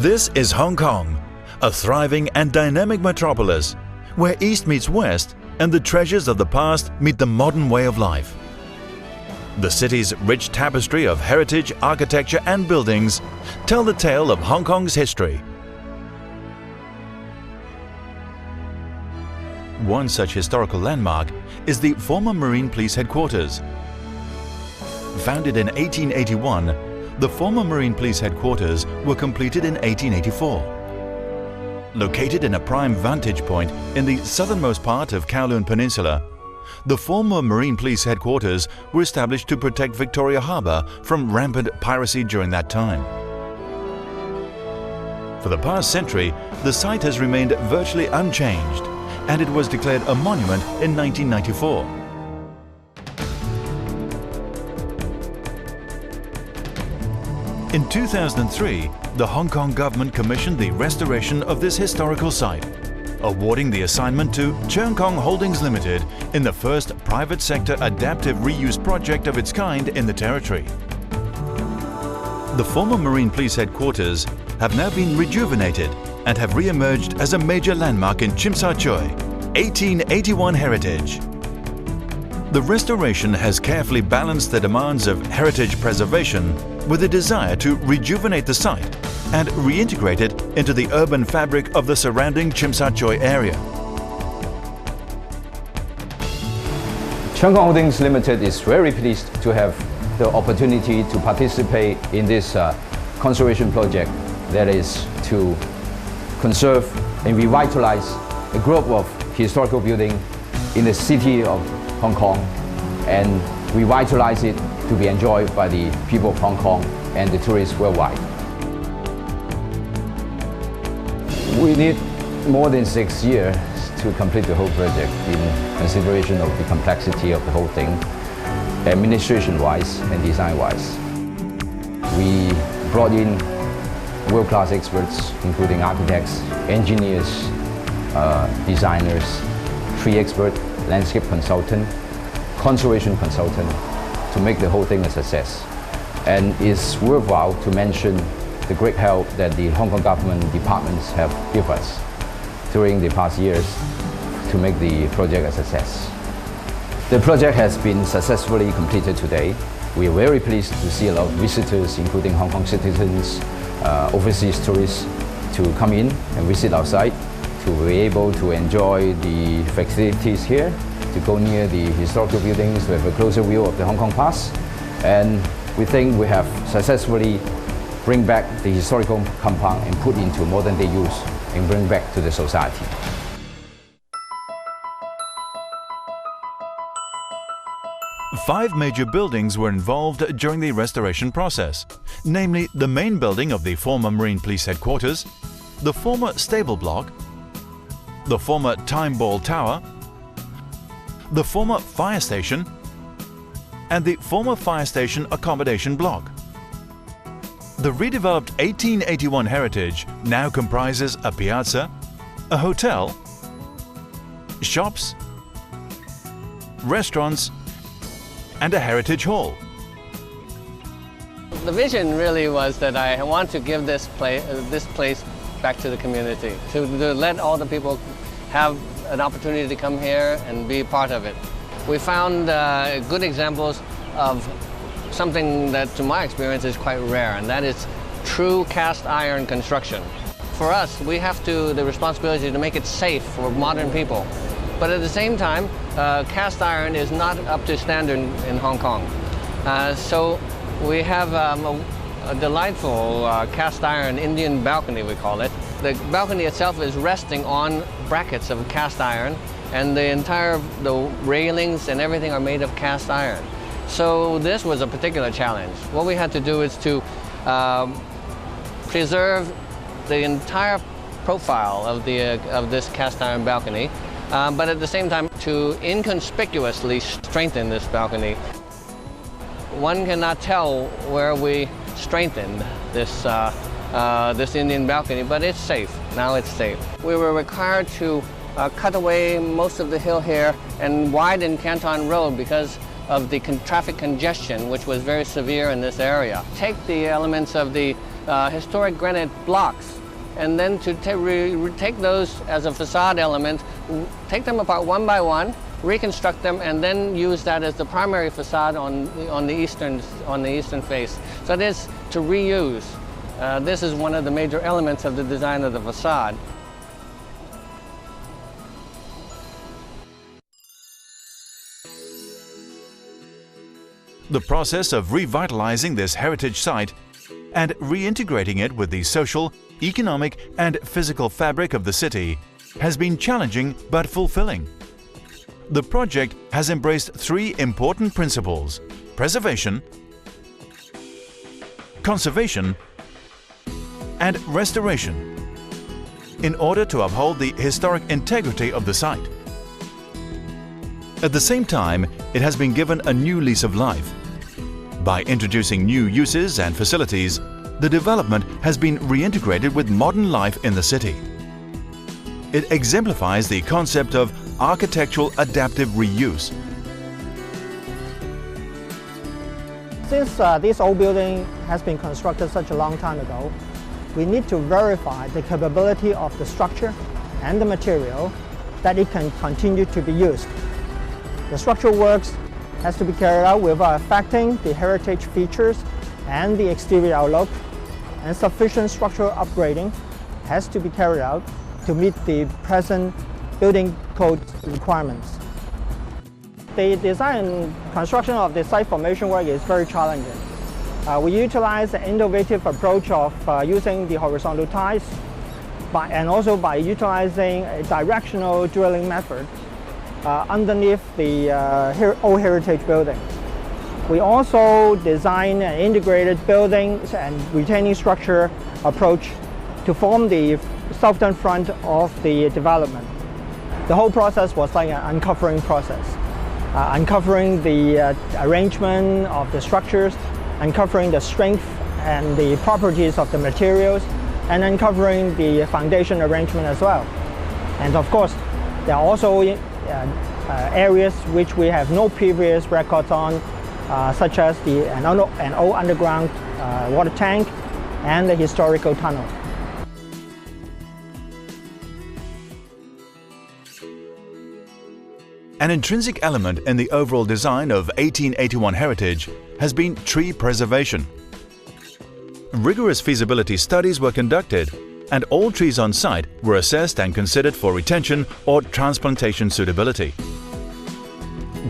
This is Hong Kong, a thriving and dynamic metropolis where East meets West and the treasures of the past meet the modern way of life. The city's rich tapestry of heritage, architecture and buildings tell the tale of Hong Kong's history. One such historical landmark is the former Marine Police Headquarters. Founded in 1881, the former Marine Police Headquarters were completed in 1884. Located in a prime vantage point in the southernmost part of Kowloon Peninsula, the former Marine Police Headquarters were established to protect Victoria Harbour from rampant piracy during that time. For the past century, the site has remained virtually unchanged, and it was declared a monument in 1994. In 2003, the Hong Kong government commissioned the restoration of this historical site, awarding the assignment to Cheung Kong Holdings Limited in the first private sector adaptive reuse project of its kind in the territory. The former Marine Police Headquarters have now been rejuvenated and have re-emerged as a major landmark in Tsim Sha Tsui, 1881 heritage. The restoration has carefully balanced the demands of heritage preservation with a desire to rejuvenate the site and reintegrate it into the urban fabric of the surrounding Tsim Sha Tsui area. Cheung Kong Holdings Limited is very pleased to have the opportunity to participate in this conservation project that is to conserve and revitalize a group of historical buildings in the city of Hong Kong and revitalize it to be enjoyed by the people of Hong Kong and the tourists worldwide. We need more than 6 years to complete the whole project in consideration of the complexity of the whole thing, administration-wise and design-wise. We brought in world-class experts, including architects, engineers, designers, tree expert, landscape consultant, conservation consultant, to make the whole thing a success. And it's worthwhile to mention the great help that the Hong Kong government departments have given us during the past years to make the project a success. The project has been successfully completed today. We are very pleased to see a lot of visitors, including Hong Kong citizens, overseas tourists, to come in and visit our site, to be able to enjoy the facilities here, to go near the historical buildings, to have a closer view of the Hong Kong past. And we think we have successfully bring back the historical compound and put into modern day use and bring back to the society. Five major buildings were involved during the restoration process, namely the main building of the former Marine Police Headquarters, the former stable block, the former Time Ball Tower, the former fire station, and the former fire station accommodation block. The redeveloped 1881 heritage now comprises a piazza, a hotel, shops, restaurants, and a heritage hall. The vision really was that I want to give this place back to the community, to let all the people have an opportunity to come here and be part of it. We found good examples of something that, to my experience, is quite rare, and that is true cast iron construction. For us, we have the responsibility to make it safe for modern people. But at the same time, cast iron is not up to standard in Hong Kong. So we have a delightful cast iron Indian balcony, we call it. The balcony itself is resting on brackets of cast iron, and the railings and everything are made of cast iron. So this was a particular challenge. What we had to do is to preserve the entire profile of this cast iron balcony, but at the same time to inconspicuously strengthen this balcony. One cannot tell where we strengthened this Indian balcony, but it's safe. Now it's safe. We were required to cut away most of the hill here and widen Canton Road because of the traffic congestion, which was very severe in this area. Take the elements of the historic granite blocks, and then to take those as a facade element, take them apart one by one, reconstruct them, and then use that as the primary facade on the eastern face. So it is to reuse. This is one of the major elements of the design of the facade. The process of revitalizing this heritage site and reintegrating it with the social, economic and physical fabric of the city has been challenging but fulfilling. The project has embraced three important principles: preservation, conservation and restoration, in order to uphold the historic integrity of the site. At the same time, it has been given a new lease of life. By introducing new uses and facilities, the development has been reintegrated with modern life in the city. It exemplifies the concept of architectural adaptive reuse. Since this old building has been constructed such a long time ago, we need to verify the capability of the structure and the material that it can continue to be used. The structural works has to be carried out without affecting the heritage features and the exterior outlook, and sufficient structural upgrading has to be carried out to meet the present building code requirements. The design and construction of the site formation work is very challenging. We utilize an innovative approach of using the horizontal ties and also by utilizing a directional drilling method underneath the old heritage building. We also design an integrated buildings and retaining structure approach to form the southern front of the development. The whole process was like an uncovering process, uncovering the arrangement of the structures, uncovering the strength and the properties of the materials, and uncovering the foundation arrangement as well. And of course, there are also areas which we have no previous records on, such as an old underground water tank and the historical tunnel. An intrinsic element in the overall design of 1881 heritage has been tree preservation. Rigorous feasibility studies were conducted, and all trees on site were assessed and considered for retention or transplantation suitability.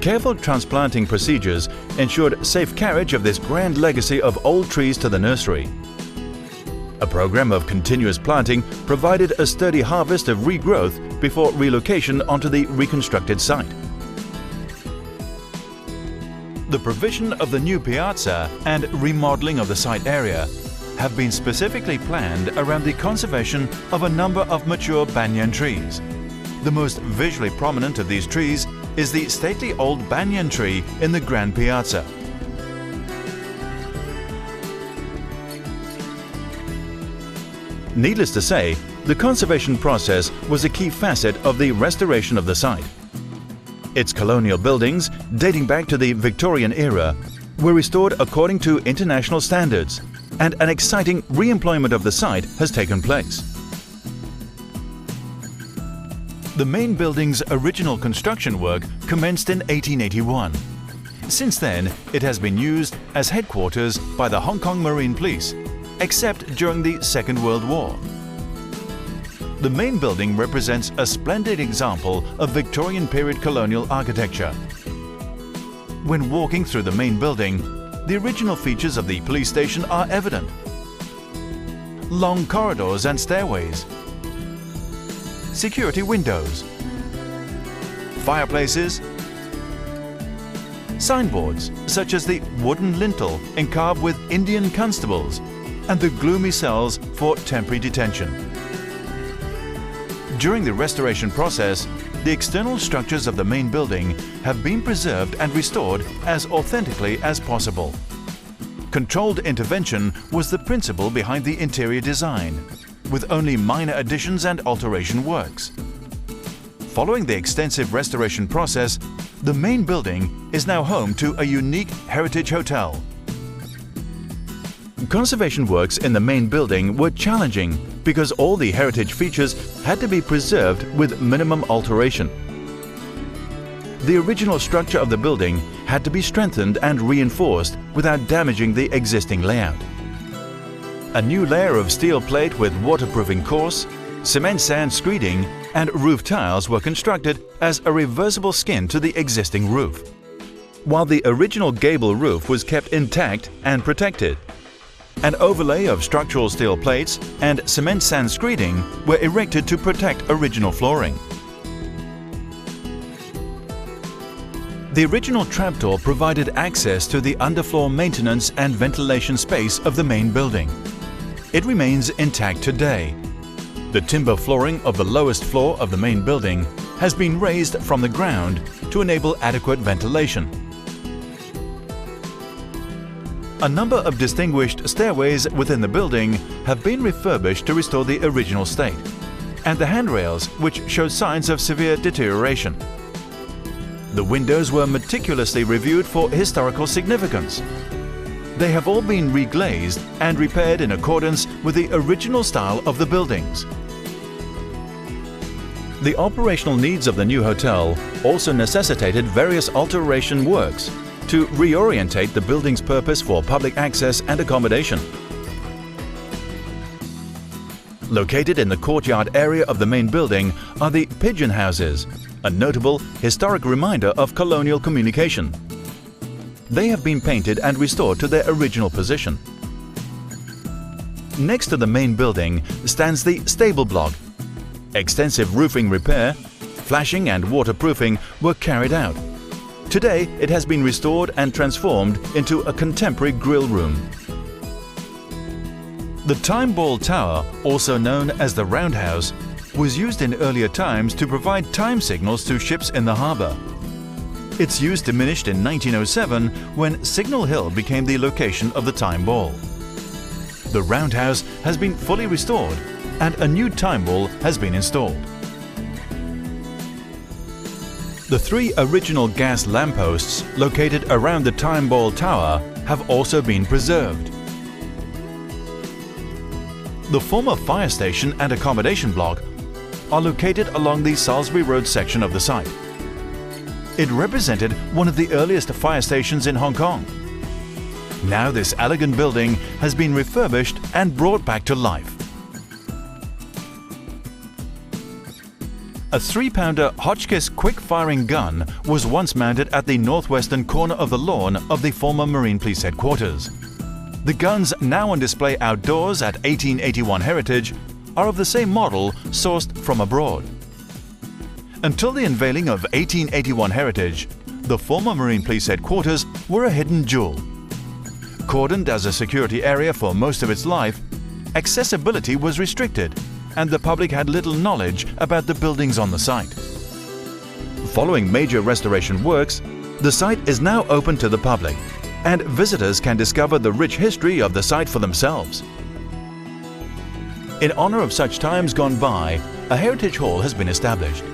Careful transplanting procedures ensured safe carriage of this grand legacy of old trees to the nursery. A program of continuous planting provided a sturdy harvest of regrowth before relocation onto the reconstructed site. The provision of the new piazza and remodeling of the site area have been specifically planned around the conservation of a number of mature banyan trees. The most visually prominent of these trees is the stately old banyan tree in the Grand Piazza. Needless to say, the conservation process was a key facet of the restoration of the site. Its colonial buildings, dating back to the Victorian era, were restored according to international standards, and an exciting re-employment of the site has taken place. The main building's original construction work commenced in 1881. Since then, it has been used as headquarters by the Hong Kong Marine Police, except during the Second World War. The main building represents a splendid example of Victorian period colonial architecture. When walking through the main building, the original features of the police station are evident. Long corridors and stairways, security windows, fireplaces, signboards such as the wooden lintel encarved with Indian constables, and the gloomy cells for temporary detention. During the restoration process, the external structures of the main building have been preserved and restored as authentically as possible. Controlled intervention was the principle behind the interior design, with only minor additions and alteration works. Following the extensive restoration process, the main building is now home to a unique heritage hotel. Conservation works in the main building were challenging because all the heritage features had to be preserved with minimum alteration. The original structure of the building had to be strengthened and reinforced without damaging the existing layout. A new layer of steel plate with waterproofing course, cement sand screeding and roof tiles were constructed as a reversible skin to the existing roof, while the original gable roof was kept intact and protected. An overlay of structural steel plates and cement sand screeding were erected to protect original flooring. The original trapdoor provided access to the underfloor maintenance and ventilation space of the main building. It remains intact today. The timber flooring of the lowest floor of the main building has been raised from the ground to enable adequate ventilation. A number of distinguished stairways within the building have been refurbished to restore the original state, and the handrails, which show signs of severe deterioration. The windows were meticulously reviewed for historical significance. They have all been reglazed and repaired in accordance with the original style of the buildings. The operational needs of the new hotel also necessitated various alteration works to reorientate the building's purpose for public access and accommodation. Located in the courtyard area of the main building are the pigeon houses, a notable historic reminder of colonial communication. They have been painted and restored to their original position. Next to the main building stands the stable block. Extensive roofing repair, flashing and waterproofing were carried out. Today, it has been restored and transformed into a contemporary grill room. The Time Ball Tower, also known as the Roundhouse, was used in earlier times to provide time signals to ships in the harbour. Its use diminished in 1907 when Signal Hill became the location of the time ball. The Roundhouse has been fully restored and a new time ball has been installed. The 3 original gas lampposts located around the Time Ball Tower have also been preserved. The former fire station and accommodation block are located along the Salisbury Road section of the site. It represented one of the earliest fire stations in Hong Kong. Now this elegant building has been refurbished and brought back to life. A 3-pounder Hotchkiss quick-firing gun was once mounted at the northwestern corner of the lawn of the former Marine Police Headquarters. The guns, now on display outdoors at 1881 Heritage, are of the same model sourced from abroad. Until the unveiling of 1881 Heritage, the former Marine Police Headquarters were a hidden jewel. Cordoned as a security area for most of its life, accessibility was restricted and the public had little knowledge about the buildings on the site. Following major restoration works, the site is now open to the public and visitors can discover the rich history of the site for themselves. In honor of such times gone by, a Heritage Hall has been established.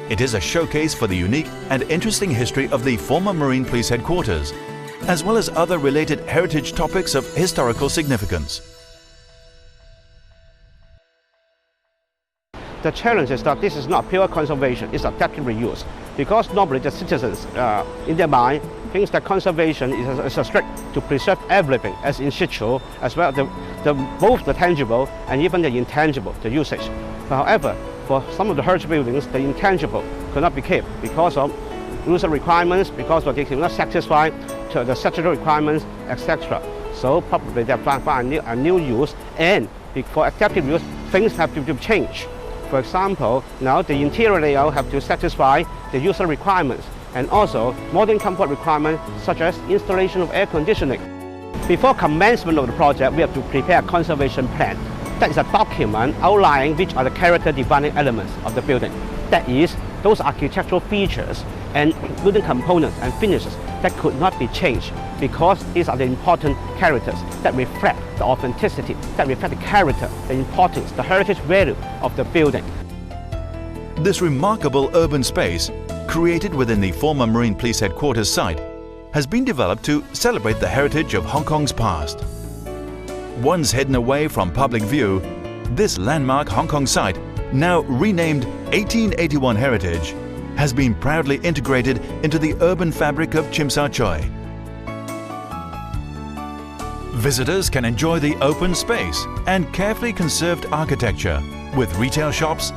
It is a showcase for the unique and interesting history of the former Marine Police Headquarters, as well as other related heritage topics of historical significance. The challenge is that this is not pure conservation, it's adaptive reuse. Because normally the citizens, in their mind, thinks that conservation is a strict to preserve everything as in situ, as well as both the tangible and even the intangible, the usage. However, for some of the heritage buildings, the intangible could not be kept because of user requirements, because they cannot satisfy to the statutory requirements, etc. So probably they find a new use, and for adaptive use, things have to change. For example, now the interior layout have to satisfy the user requirements and also modern comfort requirements such as installation of air conditioning. Before commencement of the project, we have to prepare a conservation plan. That is a document outlining which are the character defining elements of the building. That is, those architectural features and building components and finishes that could not be changed because these are the important characters that reflect the authenticity, that reflect the character, the importance, the heritage value of the building. This remarkable urban space, created within the former Marine Police Headquarters site, has been developed to celebrate the heritage of Hong Kong's past. Once hidden away from public view, this landmark Hong Kong site, now renamed 1881 Heritage, has been proudly integrated into the urban fabric of Tsim Sha Tsui. Visitors can enjoy the open space and carefully conserved architecture with retail shops,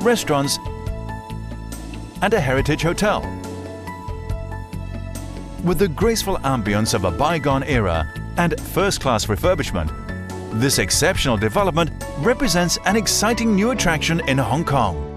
restaurants, and a heritage hotel. With the graceful ambience of a bygone era and first-class refurbishment, this exceptional development represents an exciting new attraction in Hong Kong.